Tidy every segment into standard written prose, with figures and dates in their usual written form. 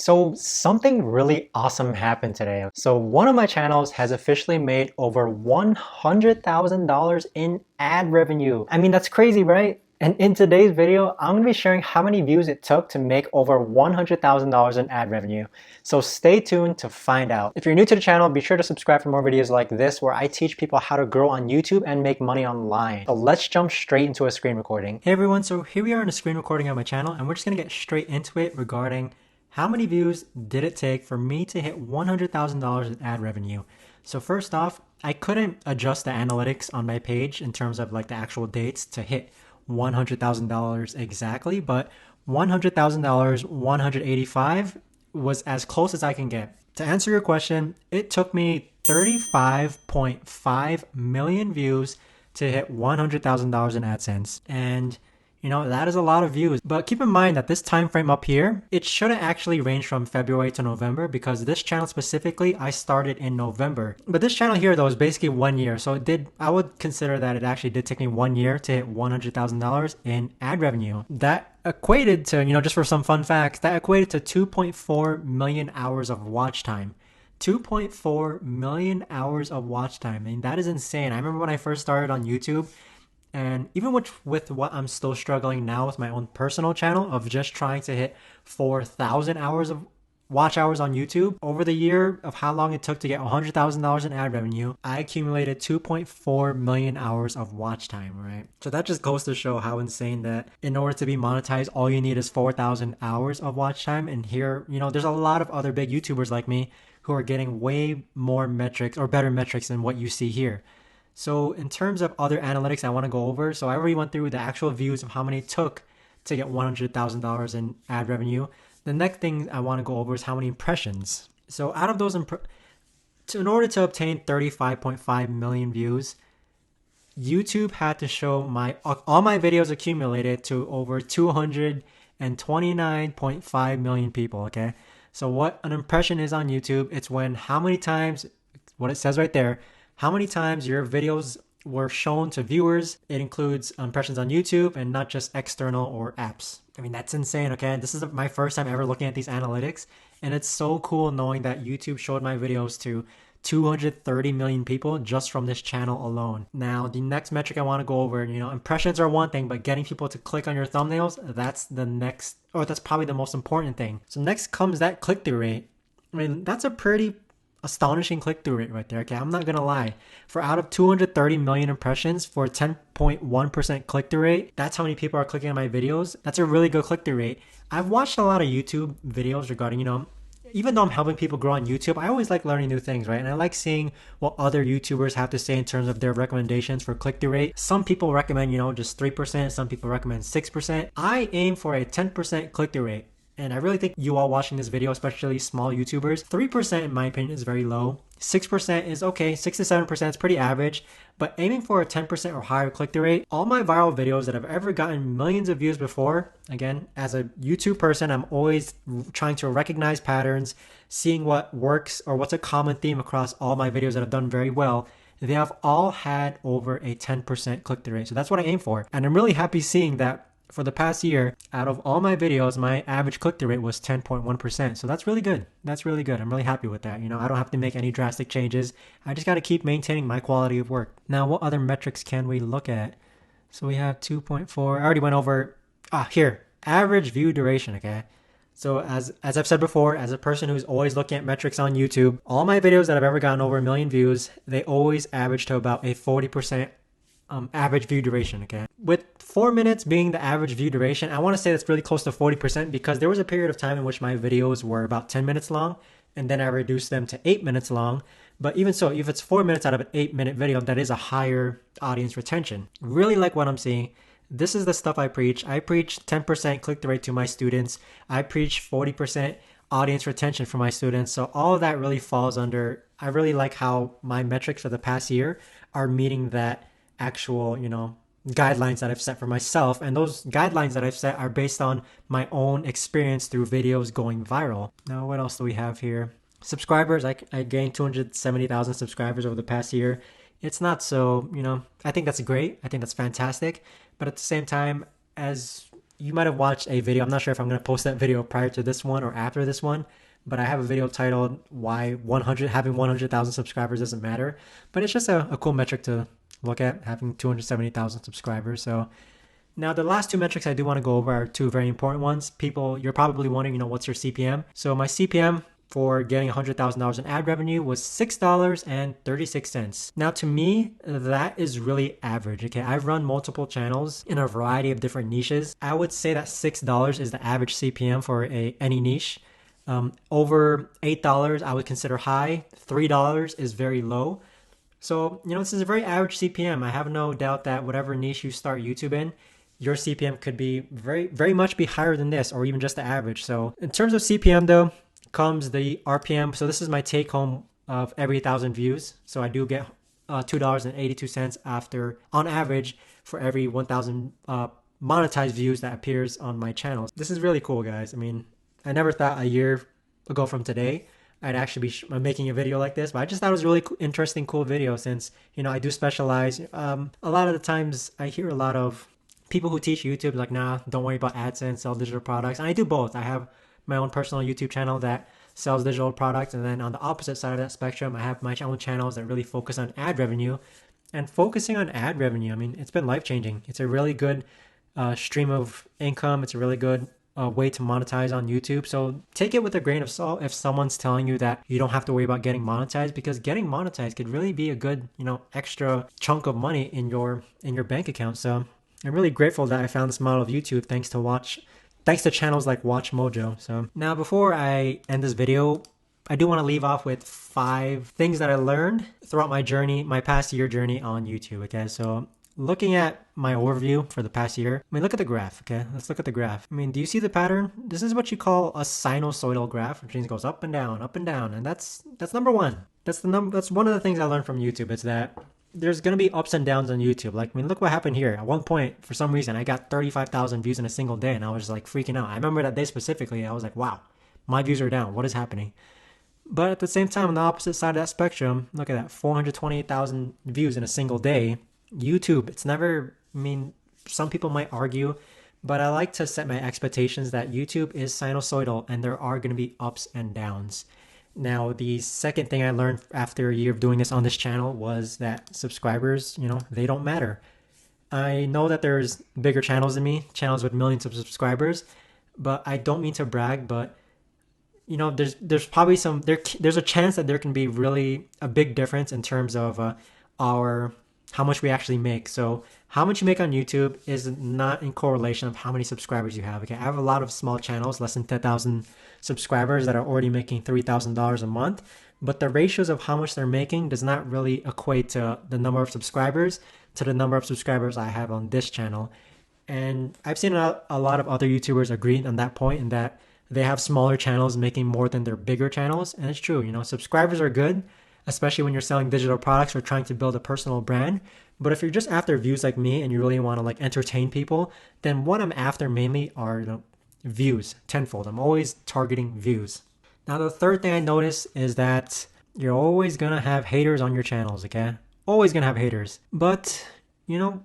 So something really awesome happened today. So one of my channels has officially made over $100,000 in ad revenue. I mean, that's crazy, right? And in today's video, I'm going to be sharing how many views it took to make over $100,000 in ad revenue. So stay tuned to find out. If you're new to the channel, be sure to subscribe for more videos like this where I teach people how to grow on YouTube and make money online. So let's jump straight into a screen recording. Hey everyone, so here we are in a screen recording on my channel and we're just going to get straight into it regarding how many views did it take for me to hit $100,000 in ad revenue? So first off, I couldn't adjust the analytics on my page in terms of like the actual dates to hit $100,000 exactly, but $100,000, 185 was as close as I can get. To answer your question, it took me 35.5 million views to hit $100,000 in AdSense. And that is a lot of views. But keep in mind that this time frame up here, it shouldn't actually range from February to November because this channel specifically, I started in November. But this channel here though is basically 1 year. So I would consider that it actually did take me 1 year to hit $100,000 in ad revenue. That equated to, just for some fun facts, that equated to 2.4 million hours of watch time. 2.4 million hours of watch time. I mean, that is insane. I remember when I first started on YouTube, and even with what I'm still struggling now with my own personal channel of just trying to hit 4,000 hours of watch hours on YouTube, over the year of how long it took to get $100,000 in ad revenue, I accumulated 2.4 million hours of watch time, right? So that just goes to show how insane that in order to be monetized, all you need is 4,000 hours of watch time. And here, there's a lot of other big YouTubers like me who are getting way more metrics or better metrics than what you see here. So in terms of other analytics I want to go over, so I already went through the actual views of how many it took to get $100,000 in ad revenue. The next thing I want to go over is how many impressions. So out of those, in order to obtain 35.5 million views, YouTube had to show all my videos accumulated to over 229.5 million people, okay? So what an impression is on YouTube, it's when how many times, what it says right there, how many times your videos were shown to viewers. It includes impressions on YouTube and not just external or apps. I mean, that's insane, okay? This is my first time ever looking at these analytics, and it's so cool knowing that YouTube showed my videos to 230 million people just from this channel alone. Now, the next metric I want to go over, impressions are one thing, but getting people to click on your thumbnails, that's probably the most important thing. So next comes that click-through rate. I mean, that's a pretty astonishing click-through rate right there. Okay, I'm not gonna lie. For out of 230 million impressions for a 10.1% click-through rate, that's how many people are clicking on my videos. That's a really good click-through rate. I've watched a lot of YouTube videos regarding, even though I'm helping people grow on YouTube, I always like learning new things, right? And I like seeing what other YouTubers have to say in terms of their recommendations for click-through rate. Some people recommend, just 3%. Some people recommend 6%. I aim for a 10% click-through rate. And I really think you all watching this video, especially small YouTubers, 3% in my opinion is very low. 6% is okay, 6 to 7% is pretty average, but aiming for a 10% or higher click-through rate, all my viral videos that have ever gotten millions of views before, again, as a YouTube person, I'm always trying to recognize patterns, seeing what works or what's a common theme across all my videos that have done very well. They have all had over a 10% click-through rate. So that's what I aim for. And I'm really happy seeing that for the past year, out of all my videos, my average click-through rate was 10.1%. So that's really good. That's really good. I'm really happy with that. I don't have to make any drastic changes. I just got to keep maintaining my quality of work. Now, what other metrics can we look at? So we have 2.4. I already went over, here, average view duration, okay? So as I've said before, as a person who's always looking at metrics on YouTube, all my videos that have ever gotten over 1 million views, they always average to about a 40% average view duration, okay? With 4 minutes being the average view duration, I want to say that's really close to 40% because there was a period of time in which my videos were about 10 minutes long and then I reduced them to 8 minutes long. But even so, if it's 4 minutes out of an 8-minute video, that is a higher audience retention. Really like what I'm seeing. This is the stuff I preach. I preach 10% click-through rate to my students. I preach 40% audience retention for my students. So all of that really falls under, I really like how my metrics for the past year are meeting that actual, guidelines that I've set for myself. And those guidelines that I've set are based on my own experience through videos going viral. Now, what else do we have here? Subscribers, I gained 270,000 subscribers over the past year. It's not so, I think that's great. I think that's fantastic. But at the same time, as you might have watched a video. I'm not sure if I'm going to post that video prior to this one or after this one, but I have a video titled why 100 having 100,000 subscribers doesn't matter. But it's just a cool metric to look at, having 270,000 subscribers. So now the last two metrics I do want to go over are two very important ones. People, you're probably wondering, what's your CPM? So my CPM for getting $100,000 in ad revenue was $6.36. Now to me, that is really average. Okay, I've run multiple channels in a variety of different niches. I would say that $6 is the average CPM for any niche. Over $8 I would consider high. $3 is very low. So, this is a very average CPM. I have no doubt that whatever niche you start YouTube in, your CPM could be very, very much be higher than this, or even just the average. So in terms of CPM though, comes the RPM. So this is my take home of every 1,000 views. So I do get $2.82 after, on average, for every 1,000 monetized views that appears on my channel. This is really cool, guys. I mean, I never thought a year ago from today I'd actually be making a video like this, but I just thought it was a really interesting, cool video since, I do specialize. A lot of the times I hear a lot of people who teach YouTube like, nah, don't worry about AdSense, sell digital products. And I do both. I have my own personal YouTube channel that sells digital products. And then on the opposite side of that spectrum, I have my own channels that really focus on ad revenue. And focusing on ad revenue, I mean, it's been life-changing. It's a really good stream of income. It's a really good way to monetize on YouTube. So take it with a grain of salt if someone's telling you that you don't have to worry about getting monetized, because getting monetized could really be a good, extra chunk of money in your bank account. So I'm really grateful that I found this model of YouTube thanks to channels like Watch Mojo. So now before I end this video, I do want to leave off with 5 things that I learned throughout my past year journey on YouTube. Okay, so looking at my overview for the past year, look at the graph. Okay, let's look at the graph. Do you see the pattern? This is what you call a sinusoidal graph, which means it goes up and down, and that's number one. That's one of the things I learned from YouTube. It's that there's going to be ups and downs on YouTube. Look what happened here. At one point, for some reason, I got 35,000 views in a single day, and I was like freaking out. I remember that day specifically. I was like, wow, my views are down. What is happening? But at the same time, on the opposite side of that spectrum, look at that, 428,000 views in a single day. YouTube, it's never, some people might argue, but I like to set my expectations that YouTube is sinusoidal and there are going to be ups and downs. Now, the second thing I learned after a year of doing this on this channel was that subscribers, they don't matter. I know that there's bigger channels than me, channels with millions of subscribers, but I don't mean to brag, but there's probably there's a chance that there can be really a big difference in terms of how much we actually make. So how much you make on YouTube is not in correlation of how many subscribers you have. Okay, I have a lot of small channels, less than 10,000 subscribers that are already making $3,000 a month, but the ratios of how much they're making does not really equate to the number of subscribers to the number of subscribers I have on this channel. And I've seen a lot of other YouTubers agree on that point, in that they have smaller channels making more than their bigger channels. And it's true, subscribers are good, especially when you're selling digital products or trying to build a personal brand. But if you're just after views like me and you really want to entertain people, then what I'm after mainly are views, tenfold. I'm always targeting views. Now, the third thing I noticed is that you're always going to have haters on your channels, okay? Always going to have haters. But, I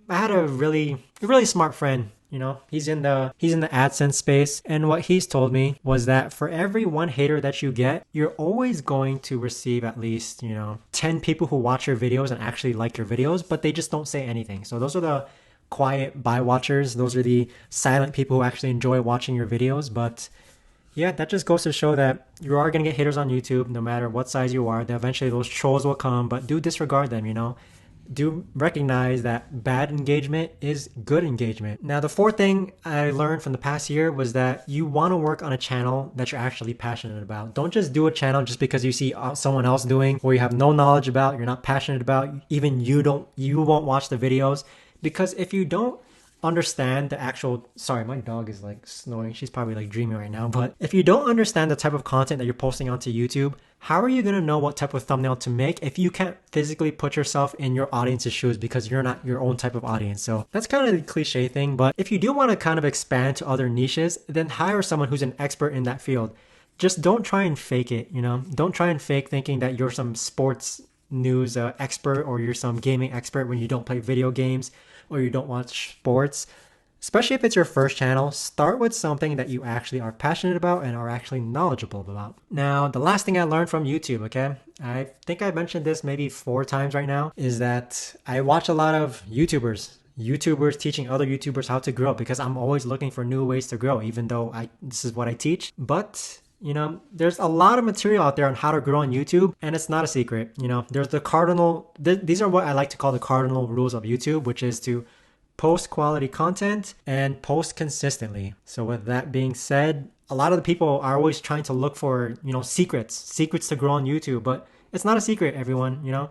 had a really smart friend. He's in the AdSense space, and what he's told me was that for every one hater that you get, you're always going to receive at least 10 people who watch your videos and actually like your videos, but they just don't say anything. So those are the quiet buy watchers. Those are the silent people who actually enjoy watching your videos. But yeah, that just goes to show that you are going to get haters on YouTube no matter what size you are. That eventually those trolls will come, but do disregard them. Do recognize that bad engagement is good engagement. Now, the fourth thing I learned from the past year was that you want to work on a channel that you're actually passionate about. Don't just do a channel just because you see someone else doing, or you have no knowledge about, you're not passionate about, even you won't watch the videos. Because if you don't understand the actual, sorry, my dog is snoring. She's probably dreaming right now. But if you don't understand the type of content that you're posting onto YouTube, how are you going to know what type of thumbnail to make if you can't physically put yourself in your audience's shoes, because you're not your own type of audience? So that's kind of the cliche thing. But if you do want to kind of expand to other niches, then hire someone who's an expert in that field. Just don't try and fake it, Don't try and fake thinking that you're some sports news expert or you're some gaming expert when you don't play video games or you don't watch sports. Especially if it's your first channel, start with something that you actually are passionate about and are actually knowledgeable about. Now, the last thing I learned from YouTube, okay? I think I mentioned this maybe 4 times right now, is that I watch a lot of YouTubers teaching other YouTubers how to grow, because I'm always looking for new ways to grow, even though this is what I teach. But there's a lot of material out there on how to grow on YouTube, and it's not a secret. There's the cardinal, these are what I like to call the cardinal rules of YouTube, which is to post quality content and post consistently. So with that being said, a lot of the people are always trying to look for, secrets to grow on YouTube, but it's not a secret, everyone.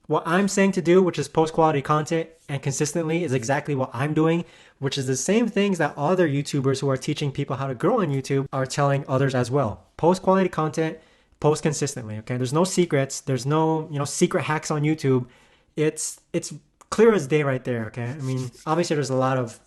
What I'm saying to do, which is post quality content and consistently, is exactly what I'm doing, which is the same things that other YouTubers who are teaching people how to grow on YouTube are telling others as well. Post quality content, post consistently, okay? There's no secrets. There's no, secret hacks on YouTube. It's clear as day right there, okay? I mean, obviously there's a lot of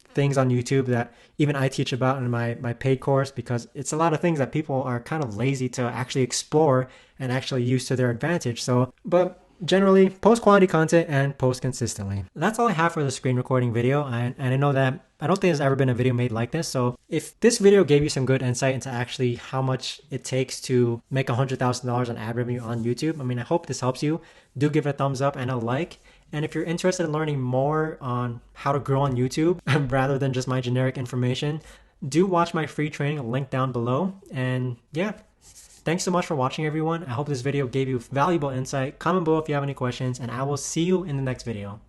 things on YouTube that even I teach about in my paid course, because it's a lot of things that people are kind of lazy to actually explore and actually use to their advantage. So, but generally, post quality content and post consistently. That's all I have for the screen recording video. And I know that I don't think there's ever been a video made like this. So if this video gave you some good insight into actually how much it takes to make $100,000 on ad revenue on YouTube, I mean, I hope this helps you. Do give it a thumbs up and a like. And if you're interested in learning more on how to grow on YouTube rather than just my generic information, do watch my free training link down below. And yeah, thanks so much for watching, everyone. I hope this video gave you valuable insight. Comment below if you have any questions, and I will see you in the next video.